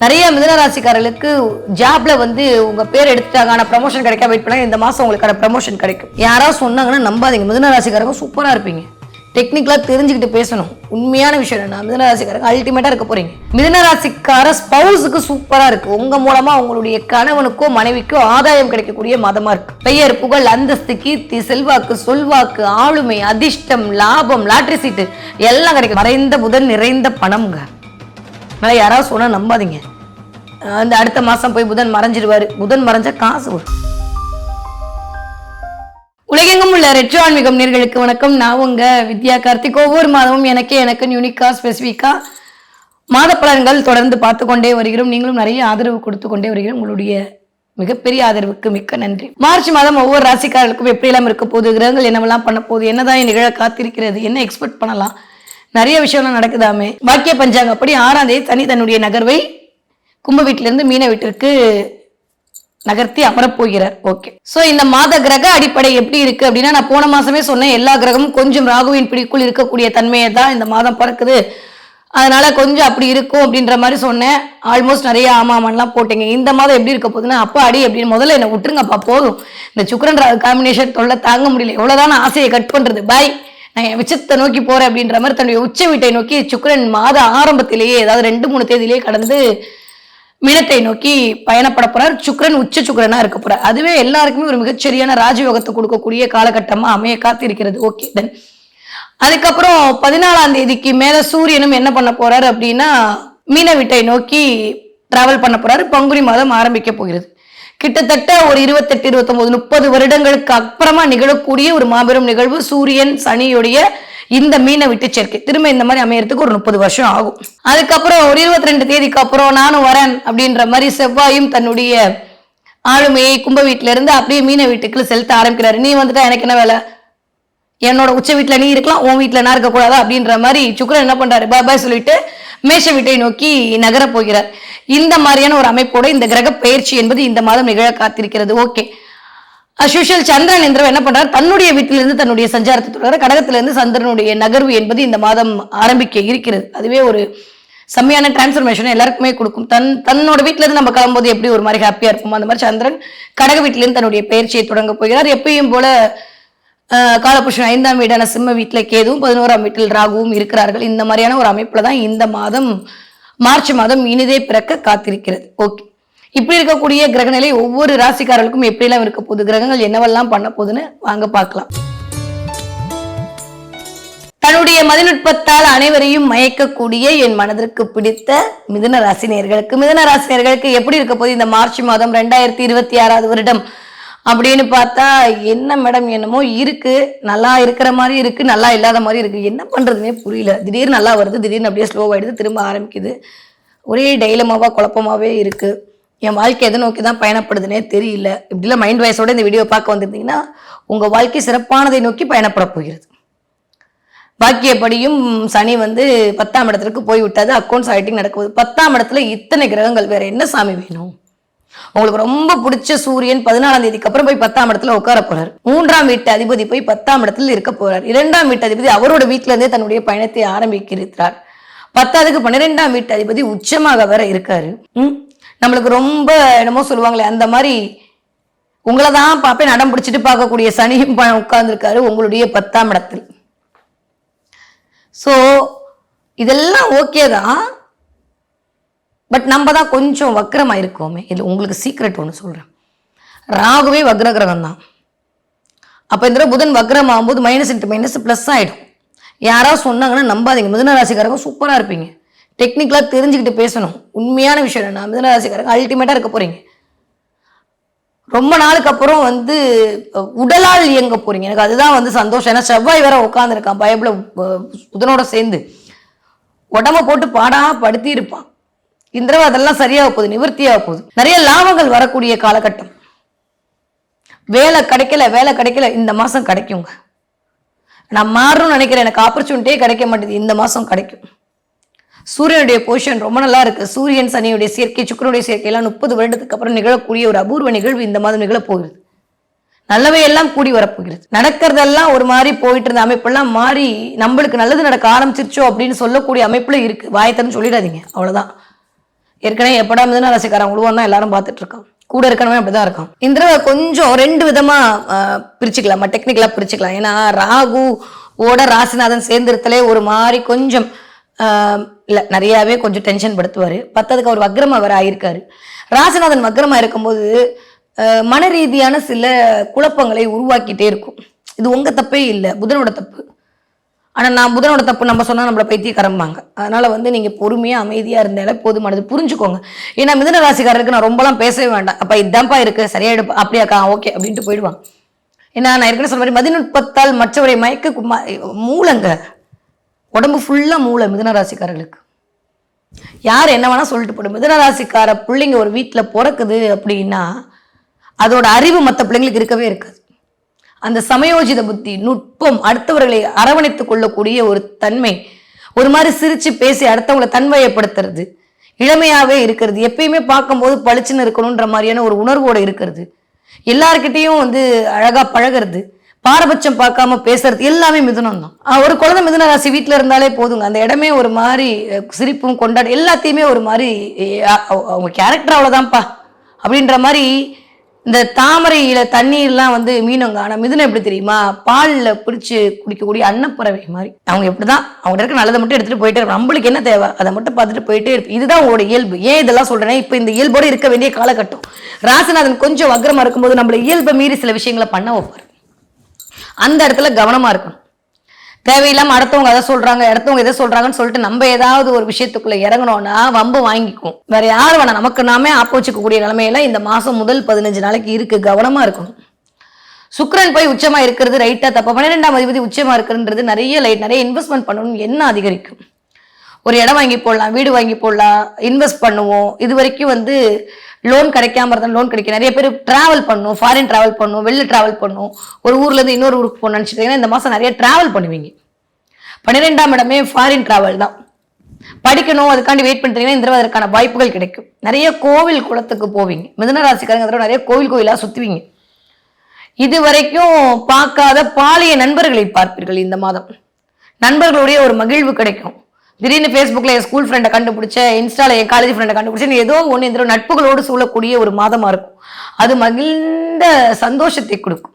நிறைய மிதுனராசிக்காரர்களுக்கு ஜாப்ல உங்க பேர் எடுத்துட்டாங்க, ஆனா ப்ரமோஷன் கிடைக்க வெயிட் பண்ணா இந்த மாசம் உங்களுக்கான ப்ரமோஷன் கிடைக்கும். யாராவது சொன்னாங்கன்னா நம்பாதீங்க. மிதுனராசிக்காரங்க சூப்பரா இருப்பீங்க. டெக்னிக்கலா தெரிஞ்சுக்கிட்டு பேசணும். உண்மையான விஷயம் என்ன, மிதுனராசிக்காரங்க அல்டிமேட்டா இருக்க போறீங்க. மிதுனராசிக்கார ஸ்பௌஸுக்கு சூப்பரா இருக்கு. உங்க மூலமா உங்களுடைய கணவனுக்கோ மனைவிக்கோ ஆதாயம் கிடைக்கக்கூடிய மாதமா இருக்கு. பெயர், புகழ், அந்தஸ்து, கீர்த்தி, செல்வாக்கு, சொல்வாக்கு, ஆளுமை, அதிர்ஷ்டம், லாபம், லாட்டரி சீட்டு எல்லாம் கிடைக்கும். மறைந்த புதன் நிறைந்த பணம்ங்க. அதனால யாராவது சொன்னா நம்பாதீங்க. அந்த அடுத்த மாசம் போய் புதன் மறைஞ்சிருவாரு. புதன் மறைஞ்ச காசு வரும். உலகெங்கும் உள்ள ரெட்ரோ ஆன்மீகம் நேர்களுக்கு வணக்கம். நான் உங்க வித்யா கார்த்திக். ஒவ்வொரு மாதமும் எனக்கு யூனிக்கா ஸ்பெசிஃபிக்கா மாத பலன்கள் தொடர்ந்து பார்த்து கொண்டே வருகிறோம். நீங்களும் நிறைய ஆதரவு கொடுத்து கொண்டே வருகிறோம். உங்களுடைய மிகப்பெரிய ஆதரவுக்கு மிக்க நன்றி. மார்ச் மாதம் ஒவ்வொரு ராசிக்காரர்களுக்கும் எப்படியெல்லாம் இருக்க போகுது, கிரகங்கள் என்னவெல்லாம் பண்ண போகுது, என்னதான் நிகழ காத்திருக்கிறது, என்ன எக்ஸ்பெக்ட் பண்ணலாம், நிறைய விஷயம்லாம் நடக்குதாமே. வாக்கிய பஞ்சாங்க அப்படி 6ஆம் தேதி சனி தன்னுடைய நகர்வை கும்ப வீட்டிலிருந்து மீன வீட்டிற்கு நகர்த்தி அமரப்போகிறார். ஓகே, சோ இந்த மாத கிரக அடிப்படை எப்படி இருக்கு அப்படின்னா, நான் போன மாசமே சொன்னேன், எல்லா கிரகமும் கொஞ்சம் ராகுவின் பிடிக்குள் இருக்கக்கூடிய தன்மையை தான் இந்த மாதம் பறக்குது, அதனால கொஞ்சம் அப்படி இருக்கும் அப்படின்ற மாதிரி சொன்னேன். ஆல்மோஸ்ட் நிறைய ஆமாமன்லாம் போட்டீங்க. இந்த மாதம் எப்படி இருக்க போகுதுன்னா, அப்பா அடி அப்படின்னு முதல்ல என்ன விட்டுருங்கப்பா, போதும், இந்த சுக்கிரன் ராகு காம்பினேஷன் தொல்லை தாங்க முடியல, எவ்வளவுதான் ஆசையை கட் பண்றது, பாய், நான் என் உச்சத்தை நோக்கி போறேன் அப்படின்ற மாதிரி தன்னுடைய உச்ச வீட்டை நோக்கி சுக்கிரன் மாத ஆரம்பத்திலேயே, அதாவது 2-3 தேதியிலேயே கடந்து மீனத்தை நோக்கி பயணப்பட போறார். சுக்கிரன் உச்ச சுக்கிரனா இருக்க போறார். அதுவே எல்லாருக்குமே ஒரு மிகச்சரியான ராஜயோகத்தை கொடுக்கக்கூடிய காலகட்டமா அமைய காத்திருக்கிறது. ஓகே, தென் அதுக்கப்புறம் 14ஆம் தேதிக்கு மேல சூரியனும் என்ன பண்ண போறாரு அப்படின்னா, மீன வீட்டை நோக்கி டிராவல் பண்ண போறாரு. பங்குனி மாதம் ஆரம்பிக்க போகிறது. கிட்டத்தட்ட ஒரு 28, 29, 30 வருடங்களுக்கு அப்புறமா நிகழக்கூடிய ஒரு மாபெரும் நிகழ்வு சூரியன் சனியுடைய இந்த மீனை விட்டு சேர்க்கை. திரும்ப இந்த மாதிரி அமையறதுக்கு ஒரு 30 வருஷம் ஆகும். அதுக்கப்புறம் ஒரு 22 தேதிக்கு அப்புறம் நானும் வரேன் அப்படின்ற மாதிரி செவ்வாயும் தன்னுடைய ஆளுமையை கும்ப வீட்டுல இருந்து அப்படியே மீன வீட்டுக்குள்ள செலுத்த ஆரம்பிக்கிறாரு. நீ வந்துட்டா எனக்கு என்ன வேலை, என்னோட உச்ச வீட்டுல நீ இருக்கலாம், உன் வீட்டுல நான் இருக்க கூடாதா அப்படின்ற மாதிரி சுக்கிரன் என்ன பண்றாரு, பாய் சொல்லிட்டு மேஷ வீட்டை நோக்கி நகர போகிறார். இந்த மாதிரியான ஒரு அமைப்போட இந்த கிரக பயிற்சி என்பது இந்த மாதம் நிகழ காத்திருக்கிறது. ஓகே, அஸ்யூஷுவல் சந்திரன் என்றவர் என்ன பண்றாரு, தன்னுடைய வீட்டிலிருந்து தன்னுடைய சஞ்சாரத்தை தொடர கடகத்திலிருந்து சந்திரனுடைய நகர்வு என்பது இந்த மாதம் ஆரம்பிக்க இருக்கிறது. அதுவே ஒரு செம்மையான டிரான்ஸ்ஃபர்மேஷன் எல்லாருக்குமே கொடுக்கும். தன்னோட வீட்டுல இருந்து நம்ம கிளம்பும்போது எப்படி ஒரு மாதிரி ஹாப்பியா இருக்கும், அந்த மாதிரி சந்திரன் கடக வீட்டிலிருந்து தன்னுடைய பயிற்சியை தொடங்க போகிறார். எப்பயும் போல காலபுருஷன் 5ஆம் வீடான சிம்ம வீட்டுல கேதுவும் 11ஆம் வீட்டில் ராகுவும் இருக்கிறார்கள். இந்த மாதிரியான ஒரு அமைப்புல தான் இந்த மாதம் மார்ச் மாதம் இனிதே பிறக்க காத்திருக்கிறது. ஓகே, இப்படி இருக்கக்கூடிய கிரகநிலை ஒவ்வொரு ராசிக்காரர்களுக்கும் எப்படியெல்லாம் இருக்க போகுது, கிரகங்கள் என்னவெல்லாம் பண்ண போகுதுன்னு வாங்க பார்க்கலாம். தன்னுடைய மதிநுட்பத்தால் அனைவரையும் மயக்கக்கூடிய என் மனதிற்கு பிடித்த மிதுன ராசினியர்களுக்கு எப்படி இருக்க போகுது இந்த மார்ச் மாதம் 2026 வருடம் அப்படின்னு பார்த்தா, என்ன மேடம் என்னமோ இருக்கு, நல்லா இருக்கிற மாதிரி இருக்கு, நல்லா இல்லாத மாதிரி இருக்கு, என்ன பண்றதுன்னே புரியல. திடீர்னு நல்லா வருது, திடீர்னு அப்படியே ஸ்லோவாயிடுது, திரும்ப ஆரம்பிக்குது, ஒரே டைலமாவா குழப்பமாவே இருக்கு, என் வாழ்க்கை எதை நோக்கி தான் பயணப்படுதுன்னே தெரியல. இப்படிலாம் மைண்ட் வாய்ஸோட இந்த வீடியோ பார்க்க வந்திருந்தீங்கன்னா உங்க வாழ்க்கை சிறப்பானதை நோக்கி பயணப்பட போகிறது. பாக்கியப்படியும் சனி 10ஆம் இடத்திற்கு போய் விட்டாது. அக்கௌண்ட்ஸ் ஆடிட்டிங் நடக்குது. 10ஆம் இடத்துல இத்தனை கிரகங்கள், வேற என்ன சாமி வேணும்? உங்களுக்கு ரொம்ப பிடிச்ச சூரியன் 14ஆம் தேதிக்கு அப்புறம் போய் 10ஆம் இடத்துல உட்கார போறாரு. 3ஆம் வீட்டு அதிபதி போய் 10ஆம் இடத்துல இருக்க போறார். 2ஆம் வீட்டு அதிபதி அவரோட வீட்டுல இருந்தே தன்னுடைய பயணத்தை ஆரம்பிக்கிறார். 10ஆவதுக்கு 12ஆம் வீட்டு அதிபதி உச்சமாக வேற இருக்காரு. நம்மளுக்கு ரொம்ப என்னமோ சொல்லுவாங்களே, அந்த மாதிரி உங்களை தான் பார்ப்பேன் நடம் பிடிச்சிட்டு பார்க்கக்கூடிய சனியும் உட்கார்ந்துருக்காரு உங்களுடைய 10ஆம் இடத்தில். சோ இதெல்லாம் ஓகே தான், பட் நம்ம தான் கொஞ்சம் வக்ரமாக இருக்கோமே. இல்லை, உங்களுக்கு சீக்ரெட் ஒன்று சொல்கிறேன். ராகுவே வக்ர கிரகம் தான். அப்போ இந்த புதன் வக்ரம் ஆகும்போது -× ப்ளஸ் ஆகிடும். யாராவது சொன்னாங்கன்னா நம்பாதீங்க. மிதுன ராசிக்காரங்க சூப்பராக இருப்பீங்க. டெக்னிக்கலாக தெரிஞ்சுக்கிட்டு பேசணும். உண்மையான விஷயம் என்ன, மிதுன ராசிக்காரங்க அல்டிமேட்டாக இருக்க போகிறீங்க. ரொம்ப நாளுக்கு அப்புறம் உடலால் இயங்க போகிறீங்க. எனக்கு அதுதான் சந்தோஷம். ஏன்னா செவ்வாய் வேற உட்காந்துருக்கான் பயபுல புதனோட சேர்ந்து, உடம்ப போட்டு பாடா படுத்தி இருப்பான். இந்த தடவை அதெல்லாம் சரியாக போகுது, நிவர்த்தியாக போகுது. நிறைய லாபங்கள் வரக்கூடிய காலகட்டம். வேலை கிடைக்கல, இந்த மாசம் கிடைக்குங்க. நான் மாறணும்னு நினைக்கிறேன், எனக்கு ஆப்பர்ச்சுனிட்டியே கிடைக்க மாட்டேது, இந்த மாசம் கிடைக்கும். சூரியனுடைய பொசிஷன் ரொம்ப நல்லா இருக்கு. சூரியன் சனியுடைய சேர்க்கை, சுக்கிரனுடைய சேர்க்கை எல்லாம் 30 வருடத்துக்கு அப்புறம் நிகழக்கூடிய ஒரு அபூர்வ நிகழ்வு இந்த மாதம் நிகழப்போகிறது. நல்லவை எல்லாம் கூடி வரப்போகிறது. நடக்கிறதெல்லாம் ஒரு மாதிரி போயிட்டு இருந்த அமைப்பெல்லாம் மாறி நம்மளுக்கு நல்லது நடக்க ஆரம்பிச்சிருச்சோ அப்படின்னு சொல்லக்கூடிய அமைப்புல இருக்கு. வாயத்தன்னு சொல்லிடாதீங்க, அவ்வளவுதான். ஏற்கனவே எப்படா மிதுன ராசிக்காரன் உழுவான் தான் எல்லாரும் பார்த்துட்டு இருக்கான். கூட இருக்கணுமே அப்படிதான் இருக்கும். இந்த தடவை கொஞ்சம் 2 விதமா பிரிச்சுக்கலாம், டெக்னிக்கலா பிரிச்சுக்கலாம். ஏன்னா ராகு ஓட ராசிநாதன் சேர்ந்திருத்தலே ஒரு மாதிரி கொஞ்சம் இல்லை நிறையாவே கொஞ்சம் டென்ஷன் படுத்துவார். பத்ததுக்கு அவர் வக்ரமா வேற ஆயிருக்காரு. ராசிநாதன் வக்ரமா இருக்கும்போது மன ரீதியான சில குழப்பங்களை உருவாக்கிட்டே இருக்கும். இது உங்க தப்பே இல்லை, புதனோட தப்பு. ஆனால் நான் புதனோட தப்பு நம்ம சொன்னால் நம்மளை பைத்தியக்காரம்பாங்க. அதனால் நீங்கள் பொறுமையாக அமைதியாக இருந்தாலே போதுமானது, புரிஞ்சுக்கோங்க. ஏன்னா மிதுன ராசிக்காரருக்கு நான் ரொம்பலாம் பேசவே வேண்டாம். அப்போ இதுதான்ப்பா இருக்குது சரியாயிடு அப்படியாக்கா ஓகே அப்படின்ட்டு போயிடுவாங்க. ஏன்னா நான் ஏற்கனவே சொன்ன மாதிரி மதிநுட்பத்தால் மற்றவரை மயக்க மூளைங்க, உடம்பு ஃபுல்லாக மூளை மிதுன ராசிக்காரர்களுக்கு. யார் என்ன வேணால் சொல்லிட்டு போடும். மிதுன ராசிக்கார பிள்ளைங்க ஒரு வீட்டில் பிறக்குது அப்படின்னா அதோட அறிவு மற்ற பிள்ளைங்களுக்கு இருக்கவே இருக்காது. அந்த சமயோஜித புத்தி, நுட்பம், அடுத்தவர்களை அரவணைத்துக் கொள்ளக்கூடிய ஒரு தன்மை, ஒரு மாதிரி சிரிச்சு பேசி அடுத்தவங்களை தன்மையப்படுத்துறது, இளமையாவே இருக்கிறது, எப்பயுமே பார்க்கும்போது பளிச்சுன்னு இருக்கணுன்ற மாதிரியான ஒரு உணர்வோடு இருக்கிறது, எல்லார்கிட்டையும் அழகா பழகிறது, பாரபட்சம் பார்க்காம பேசுறது, எல்லாமே மிதுனம் தான். ஒரு குழந்தை மிதுன ராசி வீட்டில் இருந்தாலே போதுங்க, அந்த இடமே ஒரு மாதிரி சிரிப்பும் கொண்டாடு எல்லாத்தையுமே ஒரு மாதிரி அவங்க கேரக்டர் அவ்வளோதான்ப்பா அப்படின்ற மாதிரி. இந்த தாமரையில தண்ணீர்லாம் மீனுங்க. ஆனால் மிதுனம் எப்படி தெரியுமா, பாலில் பிடிச்சு குடிக்கக்கூடிய அன்னப்பறவை மாதிரி. அவங்க எப்படிதான் அவங்க இருக்க நல்லதை மட்டும் எடுத்துட்டு போயிட்டே இருப்போம். நம்மளுக்கு என்ன தேவை அதை மட்டும் பார்த்துட்டு போயிட்டே இருப்போம். இதுதான் உங்களோட இயல்பு. ஏன் இதெல்லாம் சொல்றேன்னா, இப்போ இந்த இயல்போடு இருக்க வேண்டிய காலகட்டம். ராசிநாதன் கொஞ்சம் வக்ரமா இருக்கும்போது நம்மள இயல்பை மீறி சில விஷயங்களை பண்ண வைப்பார். அந்த இடத்துல கவனமா இருக்கணும். தேவையில்லாம அடுத்தவங்க அதை சொல்றாங்க, அடுத்தவங்க எதை சொல்றாங்கன்னு சொல்லிட்டு நம்ம ஏதாவது ஒரு விஷயத்துக்குள்ள இறங்கணும்னா வம்பு வாங்கிக்கும். வேற யாரும் வேணாம், நமக்கு நாமே ஆப்போச்சிக்கக்கூடிய நிலைமையில இந்த மாசம் முதல் 15 நாளைக்கு இருக்கு. கவனமா இருக்கணும். சுக்கிரன் போய் உச்சமா இருக்கிறது ரைட்டா தப்பா? 12ஆம் அதிபதி உச்சமா இருக்குன்றது நிறைய இன்வெஸ்ட்மெண்ட் பண்ணணும், என்ன அதிகரிக்கும். ஒரு இடம் வாங்கி போடலாம், வீடு வாங்கி போடலாம், இன்வெஸ்ட் பண்ணுவோம். இது வரைக்கும் லோன் கிடைக்காம இருந்தாலும் லோன் கிடைக்கும். நிறைய பேர் டிராவல் பண்ணும், ஃபாரின் டிராவல் பண்ணும், வெளில டிராவல் பண்ணும், ஒரு ஊர்ல இருந்து இன்னொரு ஊருக்கு போகணும்னு நினைச்சிட்டீங்கன்னா இந்த மாசம் நிறைய டிராவல் பண்ணுவீங்க. 12ஆம் இடமே ஃபாரின் டிராவல் தான். படிக்கணும் அதுக்காண்டி வெயிட் பண்ணிட்டீங்கன்னா இந்த அதற்கான வாய்ப்புகள் கிடைக்கும். நிறைய கோவில் குளத்துக்கு போவீங்க. மிதுன ராசிக்காரங்க நிறைய கோயிலா சுத்துவீங்க. இது வரைக்கும் பார்க்காத பாலிய நண்பர்களை பார்ப்பீர்கள். இந்த மாதம் நண்பர்களுடைய ஒரு மகிழ்வு கிடைக்கும். திடீர்னு ஃபேஸ்புக்கில் என் ஸ்கூல் ஃப்ரெண்டை கண்டுபிடிச்ச, இன்ஸ்டால என் காலேஜ் ஃப்ரெண்டை கண்டுபிடிச்சேன், ஏதோ ஒன்று இந்த நட்புகளோடு சூழக்கூடிய ஒரு மாதமா இருக்கும். அது மகிழ்ந்த சந்தோஷத்தை கொடுக்கும்.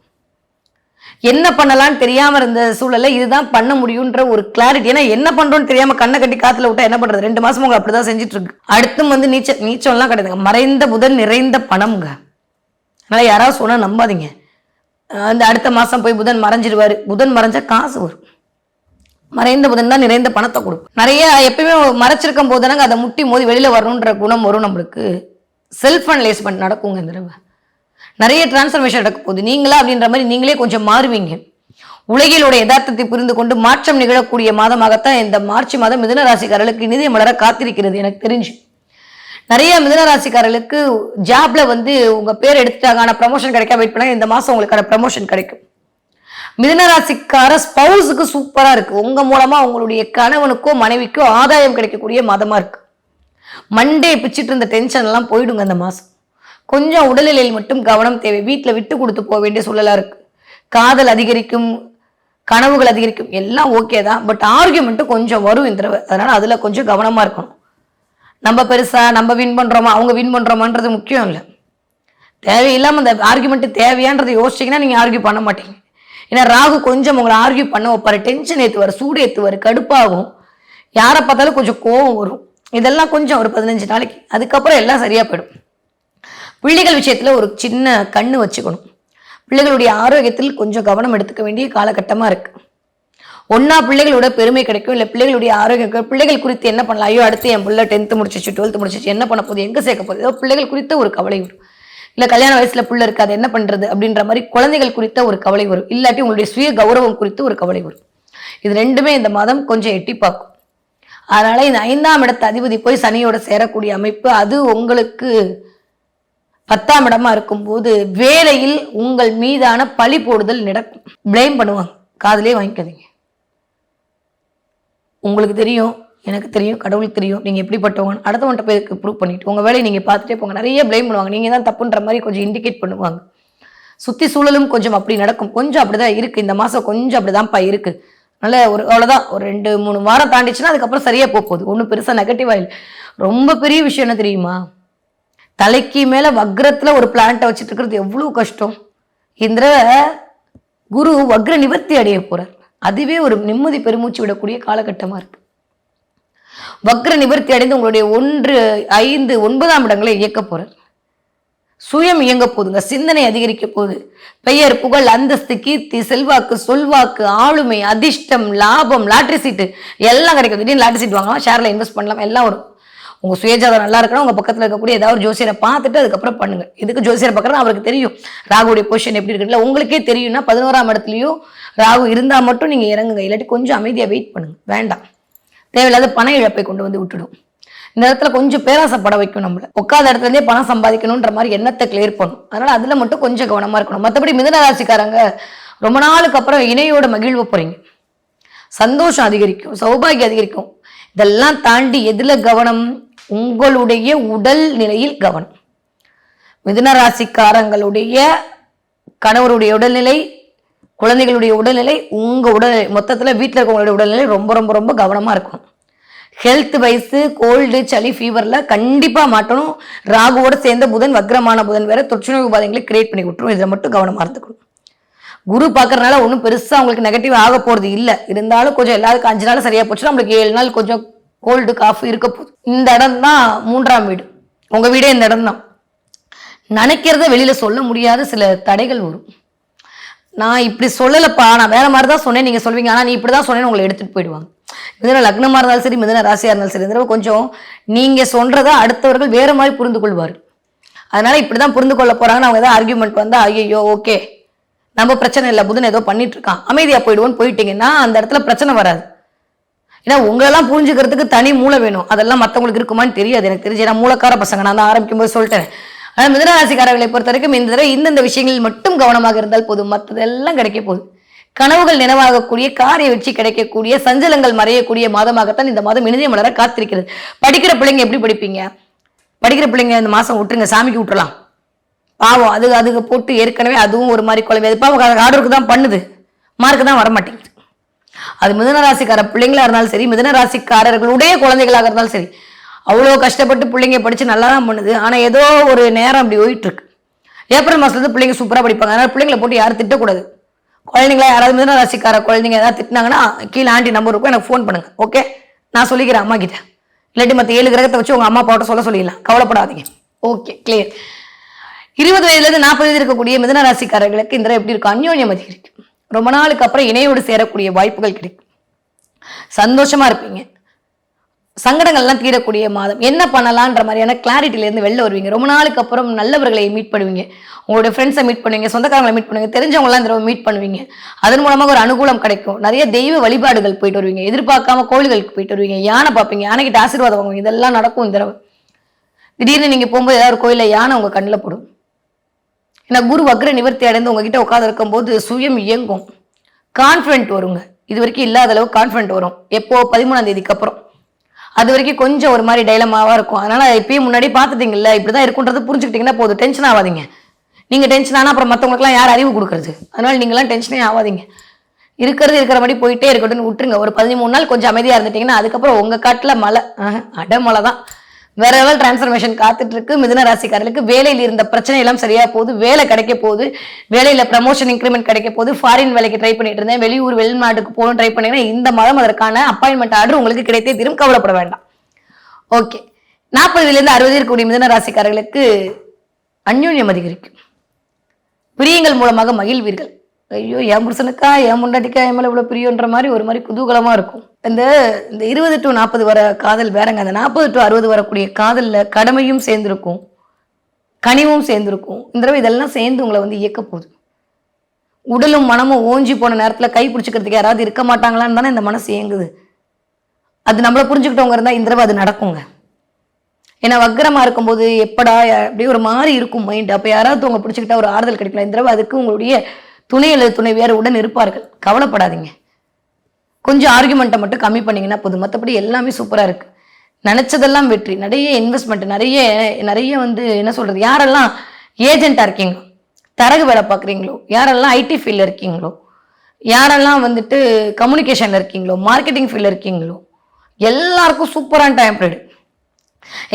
என்ன பண்ணலான்னு தெரியாம இருந்த சூழல்ல இதுதான் பண்ண முடியும்ன்ற ஒரு கிளாரிட்டி. ஏன்னா என்ன பண்றோம்னு தெரியாம கண்ணை கட்டி காத்துல விட்டா என்ன பண்றது? 2 மாசம் உங்க அப்படிதான் செஞ்சுட்டு இருக்கு. அடுத்தும் நீச்சம் எல்லாம் கிடையாதுங்க. மறைந்த புதன் நிறைந்த பணம்ங்க. அதனால யாராவது சொன்னா நம்பாதீங்க. அந்த அடுத்த மாசம் போய் புதன் மறைஞ்சிருவாரு. புதன் மறைஞ்சா காசு வரும். மறைந்த புதன் தான் நிறைந்த பணத்தை கொடுக்கும். நிறைய எப்பயுமே மறைச்சிருக்கும் போதுதானங்க அதை முட்டி மோதி வெளியில வரணுன்ற குணம் வரும் நம்மளுக்கு. செல்ஃப் அனலைஸ்மெண்ட் நடக்குங்க இந்த தடவை. நிறைய டிரான்ஸ்ஃபர்மேஷன் நடக்க போகுது. நீங்களா அப்படின்ற மாதிரி நீங்களே கொஞ்சம் மாறுவீங்க. உலகிலோட யதார்த்தத்தை புரிந்து கொண்டு மாற்றம் நிகழக்கூடிய மாதமாகத்தான் இந்த மார்ச் மாதம் மிதுன ராசிக்காரர்களுக்கு நிதி மலர காத்திருக்கிறது. எனக்கு தெரிஞ்சு நிறைய மிதுன ராசிக்காரர்களுக்கு ஜாப்ல உங்க பேர் எடுத்துட்டாங்க, ஆனா ப்ரமோஷன் கிடைக்க வெயிட் பண்ணாங்க. இந்த மாசம் உங்களுக்கான ப்ரமோஷன் கிடைக்கும். மிதுன ராசிக்கார ஸ்பௌஸுக்கு சூப்பரா இருக்கு. உங்க மூலமா உங்களுடைய கணவனுக்கோ மனைவிக்கோ ஆதாயம் கிடைக்கக்கூடிய மாதமா இருக்கு. மண்டே பிச்சுட்டு இருந்த டென்ஷன் எல்லாம் போயிடுங்க. இந்த மாசம் கொஞ்சம் உடல்நிலையில் மட்டும் கவனம் தேவை. வீட்டில் விட்டு கொடுத்து போக வேண்டிய சூழலா இருக்கு. காதல் அதிகரிக்கும், கனவுகள் அதிகரிக்கும், எல்லாம் ஓகே தான். பட் ஆர்கியூமெண்ட்டு கொஞ்சம் வரும் இந்த தடவை. அதனால அதுல கொஞ்சம் கவனமா இருக்கணும். நம்ம பெருசா நம்ம வின் பண்றோமா அவங்க வின் பண்றோமான்றது முக்கியம் இல்லை. தேவையில்லாம அந்த ஆர்கியூமெண்ட் தேவையான்றதை யோசிச்சிங்கன்னா நீங்க ஆர்கியூ பண்ண மாட்டீங்க. ஏன்னா ராகு கொஞ்சம் உங்களை ஆர்கியூ பண்ண வைப்பாரு, டென்ஷன் ஏற்றுவார், சூடு ஏற்றுவார், கடுப்பாகும், யாரை பார்த்தாலும் கொஞ்சம் கோவம் வரும். இதெல்லாம் கொஞ்சம் ஒரு 15 நாளைக்கு, அதுக்கப்புறம் எல்லாம் சரியா போயிடும். பிள்ளைகள் விஷயத்துல ஒரு சின்ன கண்ணு வச்சுக்கணும். பிள்ளைகளுடைய ஆரோக்கியத்தில் கொஞ்சம் கவனம் எடுத்துக்க வேண்டிய காலகட்டமா இருக்கு. ஒன்னா பிள்ளைகளோட பெருமை கிடைக்கும், இல்லை பிள்ளைகளுடைய ஆரோக்கியம், பிள்ளைகள் குறித்து என்ன பண்ணலாம், ஐயோ அடுத்து என் பிள்ளை 10th முடிச்சிச்சு 12th முடிச்சிச்சு என்ன பண்ண போகுது, எங்க சேர்க்க போகுது, ஏதோ பிள்ளைகள் குறித்த ஒரு கவலை வரும். இல்லை கல்யாண வயசுல பிள்ளை இருக்கு அது என்ன பண்றது அப்படின்ற மாதிரி குழந்தைகள் குறித்த ஒரு கவலை வரும். இல்லாட்டி உங்களுடைய சுய கௌரவம் குறித்து ஒரு கவலை வரும். இது ரெண்டுமே இந்த மாதம் கொஞ்சம் எட்டி பார்க்கும். அதனால இந்த 5ஆம் இடத்து அதிபதி போய் சனியோட சேரக்கூடிய அமைப்பு, அது உங்களுக்கு 10ஆம் இடமா இருக்கும்போது வேலையில் உங்கள் மீதான பழி போடுதல் நடக்கும். பிளேம் பண்ணுவாங்க, காதலே வாங்கிக்காதீங்க. உங்களுக்கு தெரியும், எனக்கு தெரியும், கடவுளுக்கு தெரியும் நீங்க எப்படிப்பட்டவங்க, அடுத்தவன்ட்ட போய் ப்ரூவ் பண்ணிட்டு உங்க வேலையை நீங்க பார்த்துட்டே போங்க. நிறைய பிளேம் பண்ணுவாங்க, நீங்க தான் தப்புன்ற மாதிரி கொஞ்சம் இண்டிகேட் பண்ணுவாங்க. சுத்தி சூழலும் கொஞ்சம் அப்படி நடக்கும். கொஞ்சம் அப்படிதான் இருக்கு இந்த மாசம், கொஞ்சம் அப்படிதான்ப்பா இருக்கு. நல்ல ஒரு அவ்வளோதான், ஒரு 2-3 வாரம் தாண்டிச்சுன்னா அதுக்கப்புறம் சரியா போகுது. ஒன்றும் பெருசா நெகட்டிவா இல்லை. ரொம்ப பெரிய விஷயம் என்ன தெரியுமா? தலைக்கு மேல வக்ரத்துல ஒரு பிளான்ட்டை வச்சுட்டு இருக்கிறது எவ்வளவு கஷ்டம். இந்த தடவை குரு வக்ர நிவர்த்தி அடைய போறார். அதுவே ஒரு நிம்மதி பெருமூச்சு விடக்கூடிய காலகட்டமா இருக்கு. வக்ர நிவர்த்தி அடைந்து உங்களுடைய 1, 5, 9ஆம் இடங்களை இயக்க போறார். சுயம் இயங்க போகுதுங்க. சிந்தனை அதிகரிக்க போகுது. பெயர், புகழ், அந்தஸ்து, கீர்த்தி, செல்வாக்கு, சொல்வாக்கு, ஆளுமை, அதிர்ஷ்டம், லாபம், லாட்டரி சீட்டு எல்லாம் கிடைக்கும். திடீர்னு லாட்டரி சீட் வாங்கலாம், ஷேர்ல இன்வெஸ்ட் பண்ணலாம், எல்லாம் வரும். உங்க சுயஜாதம் நல்லா இருக்கணும். உங்க பக்கத்துல இருக்கக்கூடிய ஏதாவது ஒரு ஜோசியரை பார்த்துட்டு அதுக்கப்புறம் பண்ணுங்க. இதுக்கு ஜோசியரை பார்க்கறது அவருக்கு தெரியும் ராகுடைய பொசிஷன் எப்படி இருக்குல்ல. உங்களுக்கே தெரியும்னா 11ஆம் இடத்துலயும் ராகு இருந்தா மட்டும் நீங்க இறங்குங்க. இல்லாட்டி கொஞ்சம் அமைதியா வெயிட் பண்ணுங்க. வேண்டாம், தேவையில்லாத பண இழப்பை கொண்டு வந்து விட்டுடும். இந்த இடத்துல கொஞ்சம் பேராசைப்பட வைக்கும். நம்மள உட்காத இடத்துல இருந்தே பணம் சம்பாதிக்கணும்ன்ற மாதிரி எண்ணத்தை கிளியர் பண்ணும். அதனால அதுல மட்டும் கொஞ்சம் கவனமா இருக்கணும். மற்றபடி மிதுன ராசிக்காரங்க ரொம்ப நாளுக்கு அப்புறம் இணையோட மகிழ்வு போறீங்க. சந்தோஷம் அதிகரிக்கும், சௌபாகியம் அதிகரிக்கும். இதெல்லாம் தாண்டி எதுல கவனம்? உங்களுடைய உடல் நிலையில் கவனம். மிதுன ராசிக்காரங்களுடைய கணவருடைய உடல்நிலை, குழந்தைகளுடைய உடல்நிலை, உங்க உடல்நிலை, மொத்தத்துல வீட்டில் இருக்கவங்களுடைய உடல்நிலை ரொம்ப ரொம்ப ரொம்ப கவனமா இருக்கணும். ஹெல்த் வைஸ் கோல்டு, சளி, ஃபீவர்ல கண்டிப்பா மாட்டணும். ராகுவோட சேர்ந்த புதன், வக்ரமான புதன் வேற தொற்றுநோய் உபாதைகளை கிரியேட் பண்ணி விட்டுரும். இதில் மட்டும் கவனமா இருந்துக்கணும். குரு பார்க்கறதுனால ஒன்றும் பெருசா உங்களுக்கு நெகட்டிவ் ஆக போறது இல்லை. இருந்தாலும் கொஞ்சம் எல்லாருக்கும் 5 நாள் சரியா போச்சுன்னா நம்மளுக்கு 7 நாள் கொஞ்சம் கோல்டு காஃப் இருக்க போகுது. இந்த இடம் தான் 3ஆம் வீடு. உங்க வீடே இந்த இடம் தான். நினைக்கிறத வெளியில சொல்ல முடியாத சில தடைகள் வரும். நான் இப்படி சொல்லலப்பா, நான் வேற மாதிரி தான் சொன்னேன், நீங்க சொல்வீங்க, ஆனா நீ இப்படிதான் சொன்னேன்னு உங்களை எடுத்துட்டு போயிடுவாங்க. மிதுன லக்னமா இருந்தாலும் சரி, மிதுன ராசியா இருந்தாலும் சரி, இந்த கொஞ்சம் நீங்க சொல்றதை அடுத்தவர்கள் வேற மாதிரி புரிந்து கொள்வார். அதனால இப்படிதான் புரிந்து கொள்ள போறாங்கன்னு அவங்க ஏதாவது ஆர்கியூமெண்ட் வந்தா ஐயோ ஓகே நம்ம பிரச்சனை இல்லை, புதன் ஏதோ பண்ணிட்டு இருக்கான், அமைதியா போயிடுவோன்னு போயிட்டீங்கன்னா அந்த இடத்துல பிரச்சனை வராது. ஏன்னா உங்களெல்லாம் புரிஞ்சுக்கிறதுக்கு தனி மூளை வேணும். அதெல்லாம் மற்றவங்களுக்கு இருக்குமான்னு தெரியாது. எனக்கு தெரிஞ்சு ஏன்னா மூலக்கார பசங்க, நான் தான் ஆரம்பிக்கும் போது சொல்லிட்டேன். ஆனால் மிதுனராசிக்காரர்களை பொறுத்த வரைக்கும் இந்த தடவை இந்தந்த விஷயங்களில் மட்டும் கவனமாக இருந்தால் போதும், மற்றதெல்லாம் கிடைக்க போகுது. கனவுகள் நினைவாகக்கூடிய, காரிய வெற்றி கிடைக்கக்கூடிய, சஞ்சலங்கள் மறையக்கூடிய மாதமாகத்தான் இந்த மாதம் இனிதே மலர காத்திருக்கிறது. படிக்கிற பிள்ளைங்க எப்படி படிப்பீங்க? படிக்கிற பிள்ளைங்க இந்த மாசம் விட்டுருங்க, சாமிக்கு விட்டுறலாம். பாவம் அதுக்கு போட்டு ஏற்கனவே அதுவும் ஒரு மாதிரி குழம்பு, அது பாவம் ஆர்டருக்கு தான் பண்ணுது, மார்க்கு தான் வரமாட்டேங்குது. அது மிதுனராசிக்கார பிள்ளைங்களா இருந்தாலும் சரி, மிதுனராசிக்காரர்களுடைய குழந்தைகளாக இருந்தாலும் சரி, அவ்வளோ கஷ்டப்பட்டு பிள்ளைங்க படிச்சு நல்லா தான் பண்ணுது. ஆனா ஏதோ ஒரு நேரம் அப்படி போயிட்டு இருக்கு. ஏப்ரல் மாசத்துல இருந்து பிள்ளைங்க சூப்பரா படிப்பாங்க. அதனால பிள்ளைங்களை போட்டு யாரும் திட்டக்கூடாது. குழந்தைங்களா யாராவது மிதுனராசிக்கார குழந்தைங்க ஏதாவது திட்டினாங்கன்னா கீழே ஆண்டி நம்பர் இருக்கும், எனக்கு ஃபோன் பண்ணுங்க. ஓகே, நான் சொல்லிக்கிறேன் அம்மா கிட்ட. இல்லாட்டி மற்ற 7 கிரகத்தை வச்சு உங்க அம்மா அப்பாவோட சொல்லிடலாம், கவலைப்படாதீங்க. Okay, clear. 20 வயதுலேருந்து 40 வயது இருக்கக்கூடிய மிதுனராசிக்காரர்களுக்கு இந்த எப்படி இருக்கும்? அந்யோன்யம் அதிகரிக்கும். ரொம்ப நாளுக்கு அப்புறம் இணையோடு சேரக்கூடிய வாய்ப்புகள் கிடைக்கும். சந்தோஷமா இருப்பீங்க. சங்கடங்கள்லாம் தீரக்கூடிய மாதம். என்ன பண்ணலான்ற மாதிரியான கிளாரிட்டில இருந்து வெளில வருவீங்க. ரொம்ப நாளுக்கு அப்புறம் நல்லவர்களை மீட் பண்ணுவீங்க. உங்களுடைய ஃப்ரெண்ட்ஸை மீட் பண்ணுவீங்க, சொந்தக்காரங்களை மீட் பண்ணுவீங்க, தெரிஞ்சவங்களாம் இந்த மீட் பண்ணுவீங்க. அதன் மூலமாக ஒரு அனுகூலம் கிடைக்கும். நிறைய தெய்வ வழிபாடுகள் போயிட்டு வருவீங்க. எதிர்பார்க்காம கோயில்களுக்கு போயிட்டு வருவீங்க. யானை பார்ப்பீங்க, யானைகிட்ட ஆசீர்வாதம் வாங்குவீங்க. இதெல்லாம் நடக்கும் இந்த தடவை. திடீர்னு நீங்க போகும்போது ஏதாவது ஒரு கோயில யானை உங்க கண்ணில் போடும். ஏன்னா குரு வக்ர நிவர்த்தி அடைந்து உங்ககிட்ட உட்காந்து இருக்கும் போது சுயம் இயங்கும், கான்ஃபிடென்ட் வருங்க. இது வரைக்கும் இல்லாத அளவு கான்ஃபிடென்ட் வரும். எப்போ? 13ஆம் தேதிக்கு அப்புறம். அது வரைக்கும் கொஞ்சம் ஒரு மாதிரி டைலமாவா இருக்கும். அதனால இப்பயும் முன்னாடி பார்த்துட்டீங்கல்ல, இப்படிதான் இருக்குன்றது புரிஞ்சுக்கிட்டீங்கன்னா போதும், டென்ஷன் ஆகாதீங்க. நீங்க டென்ஷன் ஆனா அப்புறம் மற்றவங்களுக்குலாம் யார் அறிவு கொடுக்கறது? அதனால நீங்களாம் டென்ஷனே ஆகாதீங்க. இருக்கிற மாதிரி போயிட்டே இருக்கட்டும்னு விட்டுருங்க. ஒரு 13 நாள் கொஞ்சம் அமைதியா இருந்துட்டீங்கன்னா அதுக்கப்புறம் உங்க காட்டுல மழை, அடமழை தான். வேற லெவல் டிரான்ஸ்ஃபர்மேஷன் காத்துட்டு இருக்கு. மிதுன ராசிக்காரர்களுக்கு வேலையில் இருந்த பிரச்சனை எல்லாம் சரியா போகுது. வேலை கிடைக்க போகுது. வேலையில ப்ரமோஷன், இன்க்ரிமெண்ட் கிடைக்க போகுது. ஃபாரின் வேலைக்கு ட்ரை பண்ணிட்டு இருந்தேன், வெளியூர் வெளிநாட்டுக்கு போகணும் ட்ரை பண்ணீங்கன்னா இந்த மாதம் அதற்கான அப்பாயின்மெண்ட் ஆர்டர் உங்களுக்கு கிடைத்தே தீரும், கவலைப்பட வேண்டாம். ஓகே, 40 60 இருக்கக்கூடிய மிதுன ராசிக்காரர்களுக்கு அந்யோன்யம் அதிகரிக்கும். பிரியங்கள் மூலமாக மகிழ்வீர்கள். ஐயோ என் புருஷனுக்கா என் முண்டாட்டிக்கா என் மேல இவ்வளவு பிரியன்ற மாதிரி ஒரு மாதிரி குதூகலமா இருக்கும். இந்த 20 to 40 வர காதல் வேறங்க. அந்த 40 to 60 வரக்கூடிய காதல்ல கடமையும் சேர்ந்திருக்கும், கனிவும் சேர்ந்திருக்கும். இந்த தடவை இதெல்லாம் சேர்ந்து உங்களை இயக்க போகுது. உடலும் மனமும் ஓஞ்சி போன நேரத்துல கை பிடிச்சிக்கிறதுக்கு யாராவது இருக்க மாட்டாங்களான்னு தானே இந்த மனசு இயங்குது. அது நம்மளை புரிஞ்சுக்கிட்டவங்க இருந்தா இந்த தடவை அது நடக்குங்க. ஏன்னா வக்கரமா இருக்கும்போது எப்படா அப்படியே ஒரு மாதிரி இருக்கும் மைண்ட். அப்ப யாராவது உங்க பிடிச்சிக்கிட்டா ஒரு ஆறுதல் கிடைக்கலாம். இந்த தடவை அதுக்கு உங்களுடைய துணை அல்லது துணைவியார் உடன் இருப்பார்கள், கவலைப்படாதீங்க. கொஞ்சம் ஆர்குமெண்ட்டை மட்டும் கம்மி பண்ணீங்கன்னா போதும், மற்றபடி எல்லாமே சூப்பரா இருக்கு. நினைச்சதெல்லாம் வெற்றி. நிறைய இன்வெஸ்ட்மெண்ட், நிறைய என்ன சொல்றது, யாரெல்லாம் ஏஜென்ட்டா இருக்கீங்களோ, தரகு வேலை பார்க்குறீங்களோ, யாரெல்லாம் ஐடி ஃபீல்ட்ல இருக்கீங்களோ, யாரெல்லாம் வந்துட்டு கம்யூனிகேஷன்ல இருக்கீங்களோ, மார்க்கெட்டிங் ஃபீல்ட்ல இருக்கீங்களோ, எல்லாருக்கும் சூப்பரான டைம் பீரியட்.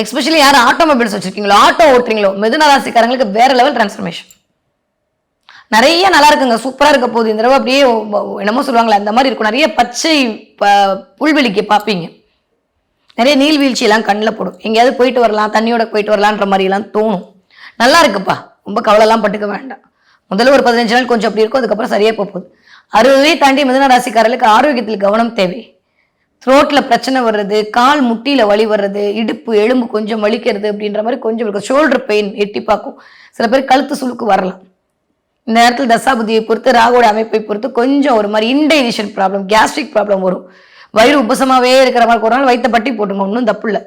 எஸ்பெஷலி யார் ஆட்டோமொபைல்ஸ் வச்சிருக்கீங்களோ, ஆட்டோ ஓட்டுறீங்களோ, மிதுன ராசிக்காரங்களுக்கு வேற லெவல் டிரான்ஸ்ஃபர்மேஷன். நிறைய நல்லா இருக்குங்க, சூப்பரா இருக்க போகுது. இந்த தடவை அப்படியே என்னமோ சொல்லுவாங்களே அந்த மாதிரி இருக்கும். நிறைய பச்சை புல்வெளிக்கு பார்ப்பீங்க. நிறைய நீர்வீழ்ச்சி எல்லாம் கண்ணில் போடும். எங்கேயாவது போயிட்டு வரலாம், தண்ணியோட போயிட்டு வரலான்ற மாதிரி எல்லாம் தோணும். நல்லா இருக்குப்பா, ரொம்ப கவலைலாம் பட்டுக்க வேண்டாம். முதல்ல ஒரு 15 நாள் கொஞ்சம் அப்படி இருக்கும், அதுக்கப்புறம் சரியா போகுது. 60 தாண்டி மிதுன ராசிக்காரர்களுக்கு ஆரோக்கியத்தில் கவனம் தேவை. த்ரோட்ல பிரச்சனை வர்றது, கால் முட்டியில வலி வர்றது, இடுப்பு எலும்பு கொஞ்சம் வலிக்கிறது அப்படின்ற மாதிரி கொஞ்சம் இருக்கும். ஷோல்டர் பெயின் எட்டி பார்க்கும். சில பேர் கழுத்து சுளுக்கு வரலாம். இந்த நேரத்தில் தசாபதியை பொறுத்து, ராகுவோட அமைப்பை பொறுத்து கொஞ்சம் ஒரு மாதிரி இன்டைஜஷன் ப்ராப்ளம், கேஸ்ட்ரிக் ப்ராப்ளம் வரும். வயிறு உபசமாவே இருக்கிற மாதிரி ஒரு நாள் வயிற்ற பட்டி போட்டுங்க, ஒன்றும் தப்பு இல்லை.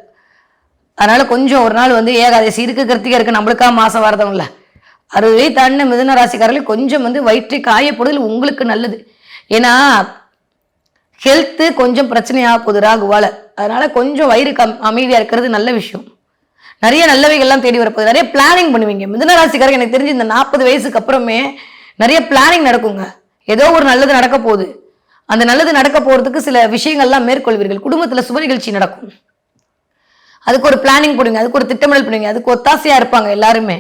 அதனால கொஞ்சம் ஒரு நாள் வந்து ஏகாதசி இருக்கு, கிருத்திகை இருக்கு, நம்மளுக்கா மாசம் வரதும் இல்லை. 60 தாண்டின மிதுன ராசிக்காரர்கள் கொஞ்சம் வந்து வயிற்றை காயப்படுதல் உங்களுக்கு நல்லது. ஏன்னா ஹெல்த்து கொஞ்சம் பிரச்சனையாக போகுது ராகுவால. அதனால கொஞ்சம் வயிறு அமைதியா இருக்கிறது நல்ல விஷயம். நிறைய நல்லவைகள்லாம் தேடி வரப்போகுது. நிறைய பிளானிங் பண்ணுவீங்க மிதுன ராசிக்காரங்க. எனக்கு தெரிஞ்சு இந்த 40 வயசுக்கு அப்புறமே நிறைய பிளானிங் நடக்குங்க. ஏதோ ஒரு நல்லது நடக்க போகுது. அந்த நல்லது நடக்க போறதுக்கு சில விஷயங்கள்லாம் மேற்கொள்வீர்கள். குடும்பத்துல சுப நிகழ்ச்சி நடக்கும், அதுக்கு ஒரு பிளானிங் போடுவீங்க, அதுக்கு ஒரு திட்டமிடல் பண்ணுவீங்க. அதுக்கு ஒத்தாசையா இருப்பாங்க எல்லாருமே.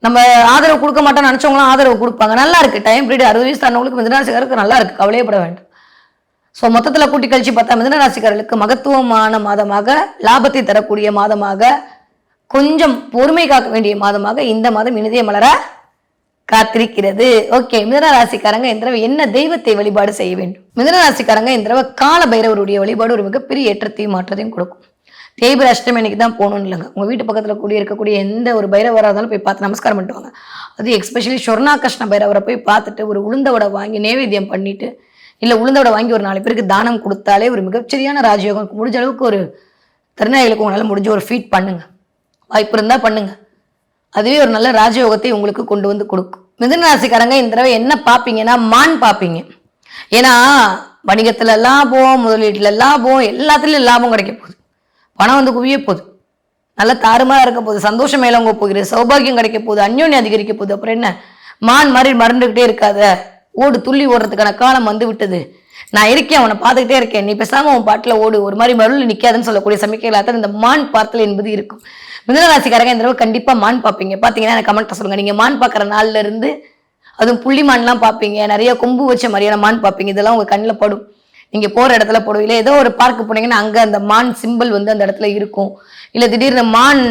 நம்ம ஆதரவு கொடுக்க மாட்டோம்னு நினைச்சவங்களாம் ஆதரவு கொடுப்பாங்க. நல்லா இருக்கு டைம் பீரியட். 60 வயசு தாண்டவங்களுக்கு மிதுன ராசிக்காரருக்கு நல்லா இருக்கு, கவலையப்பட வேண்டாம். ஸோ மொத்தத்தில் கூட்டி கழிச்சு பார்த்தா மிதுன ராசிக்காரர்களுக்கு மகத்துவமான மாதமாக, லாபத்தை தரக்கூடிய மாதமாக, கொஞ்சம் பொறுமை காக்க வேண்டிய மாதமாக இந்த மாதம் இனிதே மலர காத்திருக்கிறது. ஓகே, மிதுன ராசிக்காரங்க இந்த தடவை என்ன தெய்வத்தை வழிபாடு செய்ய வேண்டும்? மிதுன ராசிக்காரங்க இந்த தடவை கால பைரவருடைய வழிபாடு ஒரு மிகப்பெரிய ஏற்றத்தையும் மாற்றத்தையும் கொடுக்கும். தேய்பிர அஷ்டமி அன்னைக்கு தான் போகணும்னு இல்லைங்க. உங்கள் வீட்டு பக்கத்தில் கூடிய இருக்கக்கூடிய எந்த ஒரு பைரவராக இருந்தாலும் போய் பார்த்து நமஸ்காரம் பண்ணிட்டு வாங்க. அது எஸ்பெஷலி சொர்ணாகிருஷ்ண பைரவரை போய் பார்த்துட்டு ஒரு உளுந்த வடை வாங்கி நைவேத்தியம் பண்ணிட்டு, இல்லை உளுந்த வடை வாங்கி ஒரு 4 பேருக்கு தானம் கொடுத்தாலே ஒரு மிகச்சரியான ராஜயோகம். முடிஞ்ச அளவுக்கு ஒரு திருநாய்களுக்கு உங்களால் முடிஞ்ச ஒரு ஃபீட் பண்ணுங்க, வாய்ப்பு இருந்தால் பண்ணுங்க. அதுவே ஒரு நல்ல ராஜயோகத்தை உங்களுக்கு கொண்டு வந்து கொடுக்கும். மிதுன ராசிக்காரங்க இந்த தடவை என்ன பார்ப்பீங்கன்னா மான் பார்ப்பீங்க. ஏன்னா வணிகத்துல லாபம், முதலீட்டுல லாபம், எல்லாத்துலயும் லாபம் கிடைக்க போகுது. பணம் வந்து குவிய போகுது, நல்ல தாறுமாறா இருக்க போகுது, சந்தோஷம் மேலவங்க போகிறது, சௌபாகியம் கிடைக்க போகுது, அந்யோன்யம் அதிகரிக்க போகுது. அப்புறம் என்ன, மான் மாதிரி மறந்துகிட்டே இருக்காத, ஓடு, துள்ளி ஓடுறதுக்கான காலம் வந்து விட்டது. நான் இருக்கேன், அவனை பார்த்துக்கிட்டே இருக்கேன், நீ பேசாம உன் பாட்டில் ஓடு, ஒரு மாதிரி மருள் நிற்காதுன்னு சொல்லக்கூடிய சமிக்கைகளாக இந்த மான் பார்த்தல் என்பது இருக்கும். மிதுன ராசிக்காரங்க இந்த தடவை கண்டிப்பா மான் பார்ப்பீங்க. பார்த்தீங்கன்னா எனக்கு கமெண்ட்ல சொல்லுங்க. நீங்க மான் பார்க்குற நாள்ல இருந்து, அதுவும் புள்ளி மான்லாம் பார்ப்பீங்க, நிறைய கொம்பு வச்ச மாதிரியான மான் பார்ப்பீங்க. இதெல்லாம் உங்க கண்ணில் படும். நீங்க போற இடத்துல போடுவீங்க, ஏதோ ஒரு பார்க்கு போனீங்கன்னா அங்க அந்த மான் சிம்பிள் வந்து அந்த இடத்துல இருக்கும். இல்ல திடீர்னு மான்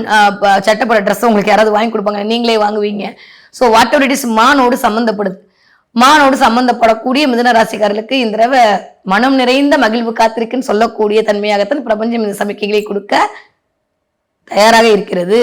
சட்டப்பட ட்ரெஸ் உங்களுக்கு யாராவது வாங்கி கொடுப்பாங்க, நீங்களே வாங்குவீங்க. So whatever it is மானோடு சம்மந்தப்படுது. மானோடு சம்பந்தப்படக்கூடிய மிதுன ராசிக்காரர்களுக்கு இந்த தடவை மனம் நிறைந்த மகிழ்வு காத்திருக்குன்னு சொல்லக்கூடிய தன்மையாகத்தான் பிரபஞ்சம் இந்த சமிக்கைகளை கொடுக்க தயாராக இருக்கிறது.